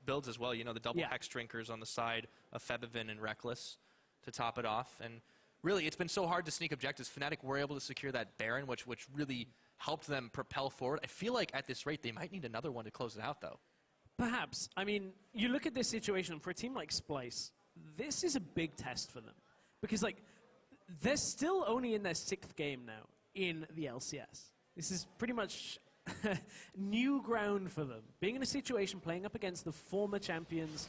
builds as well. You know, the double hex drinkers on the side of Febivin and Reckless to top it off. And really, it's been so hard to sneak objectives. Fnatic were able to secure that Baron, which really helped them propel forward. I feel like at this rate, they might need another one to close it out, though. Perhaps. I mean, you look at this situation, for a team like Splice, this is a big test for them. Because, like, they're still only in their 6th game now in the LCS. This is pretty much new ground for them. Being in a situation playing up against the former champions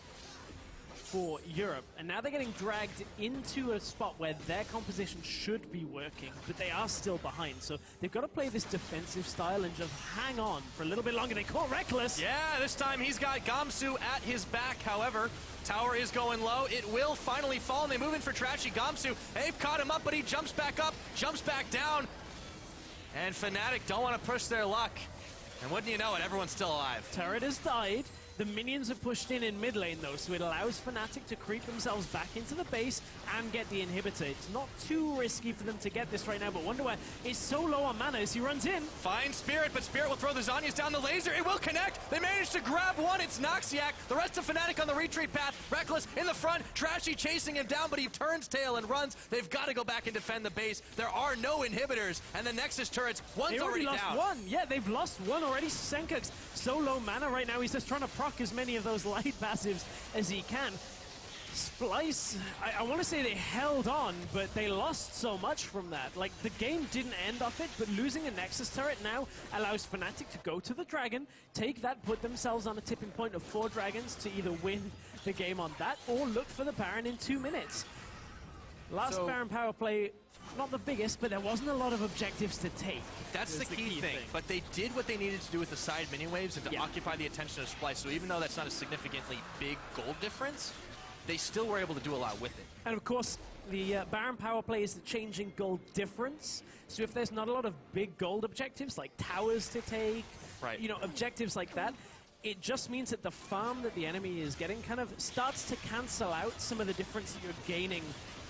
for Europe, and now they're getting dragged into a spot where their composition should be working, but they are still behind. So they've got to play this defensive style and just hang on for a little bit longer. They caught Reckless. Yeah, this time he's got Gamsu at his back. However, tower is going low. It will finally fall, and they move in for Trashy. Gamsu, they've caught him up, but he jumps back up, jumps back down. And Fnatic don't want to push their luck. And wouldn't you know it, everyone's still alive. Turret has died. The minions have pushed in mid lane, though, so it allows Fnatic to creep themselves back into the base and get the inhibitor. It's not too risky for them to get this right now, but Wonderware is so low on mana as he runs in. Finds Spirit, but Spirit will throw the Zhonya's down the laser. It will connect. They managed to grab one. It's Noxiac. The rest of Fnatic on the retreat path. Reckless in the front. Trashy chasing him down, but he turns tail and runs. They've got to go back and defend the base. There are no inhibitors, and the Nexus turrets, one's already lost down. One. Yeah, they've lost one already. Senkuk's so low mana right now. He's just trying to proc as many of those light passives as he can. Splice, I want to say they held on, but they lost so much from that. Like, the game didn't end off it, but losing a Nexus turret now allows Fnatic to go to the Dragon, take that, put themselves on a tipping point of 4 dragons to either win the game on that or look for the Baron in 2 minutes. Last Baron power play, not the biggest, but there wasn't a lot of objectives to take. That's the key thing. But they did what they needed to do with the side mini waves and to occupy the attention of Splice. So even though that's not a significantly big gold difference, they still were able to do a lot with it. And of course, the Baron power play is the changing gold difference. So if there's not a lot of big gold objectives, like towers to take, you know, objectives like that, it just means that the farm that the enemy is getting kind of starts to cancel out some of the difference that you're gaining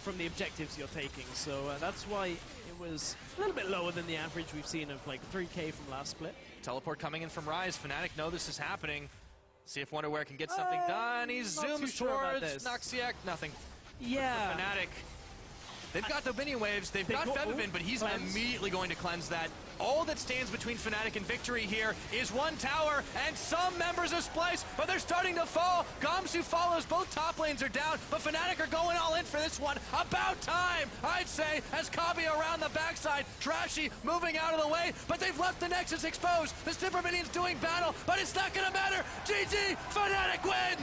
from the objectives you're taking. So that's why it was a little bit lower than the average we've seen of like 3K from last split. Teleport coming in from Rise. Fnatic know this is happening. See if Wonderware can get something done. He zooms towards Noxiac. Nothing. Yeah. Fnatic. They've got the minion waves. They've got Febivin, but he's immediately going to cleanse that. All that stands between Fnatic and victory here is one tower and some members of Splice, but they're starting to fall. Gamsu follows. Both top lanes are down, but Fnatic are going all in for this one. About time, I'd say, as Kabi around the backside. Trashy moving out of the way, but they've left the Nexus exposed. The Super Minions doing battle, but it's not going to matter. GG, Fnatic wins!